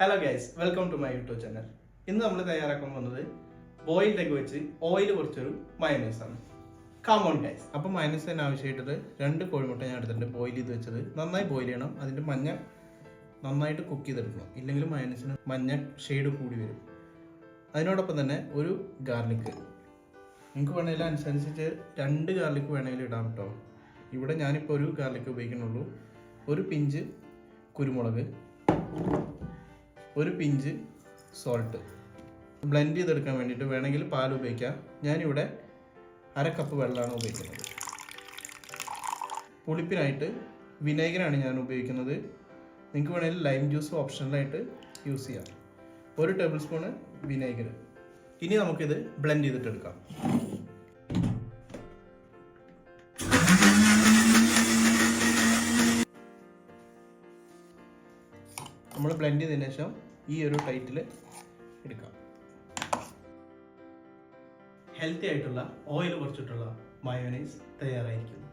Hello guys, welcome to my YouTube channel. ഇന്ന് നമ്മൾ തയ്യാറാക്കാൻ പോകുന്നത് ബോയിൽഡ് എഗ് വെച്ച് ഓയിൽ കുറച്ചൊരു മയോണൈസ് ആണ്. Come on guys. അപ്പോൾ മയോണൈസിന് ആവശ്യമായിട്ടത് 2 കോഴിമുട്ട ഞാൻ എടുത്തിട്ടുണ്ട്. ബോയിൽ ചെയ്ത് വെച്ചത് നന്നായി ബോയിൽ ചെയ്യണം. അതിൻ്റെ മഞ്ഞ നന്നായിട്ട് കുക്ക് ചെയ്തെടുക്കണം, ഇല്ലെങ്കിൽ മയോണൈസിന് മഞ്ഞ ഷെയ്ഡ് കൂടി വരും. അതിനോടൊപ്പം തന്നെ ഒരു ഗാർലിക്ക്, നിങ്ങൾക്ക് വേണമെങ്കിൽ അനുസരിച്ച് 2 ഗാർലിക്ക് വേണമെങ്കിൽ ഇടാം കേട്ടോ. ഇവിടെ ഞാനിപ്പോൾ ഒരു ഗാർലിക്ക് ഉപയോഗിക്കുന്നുള്ളൂ. ഒരു പിഞ്ച് കുരുമുളക്, ഒരു പിഞ്ച് സോൾട്ട്. ബ്ലെൻഡ് ചെയ്തെടുക്കാൻ വേണ്ടിയിട്ട് വേണമെങ്കിൽ പാൽ ഉപയോഗിക്കാം. ഞാനിവിടെ 1/2 കപ്പ് വെള്ളമാണ് ഉപയോഗിക്കുന്നത്. പുളിപ്പിനായിട്ട് വിനേഗറാണ് ഞാൻ ഉപയോഗിക്കുന്നത്. നിങ്ങൾക്ക് വേണമെങ്കിൽ ലൈം ജ്യൂസ് ഓപ്ഷണലായിട്ട് യൂസ് ചെയ്യാം. 1 ടേബിൾ സ്പൂണ് വിനേഗർ. ഇനി നമുക്കിത് ബ്ലെൻഡ് ചെയ്തിട്ടെടുക്കാം. നമ്മൾ ബ്ലെൻഡ് ചെയ്തതിന് ശേഷം ഈ ഒരു ടൈറ്റിൽ എടുക്കാം. ഹെൽത്തി ആയിട്ടുള്ള ഓയിൽ കുറച്ചിട്ടുള്ള മയോണൈസ് തയ്യാറായിരിക്കും.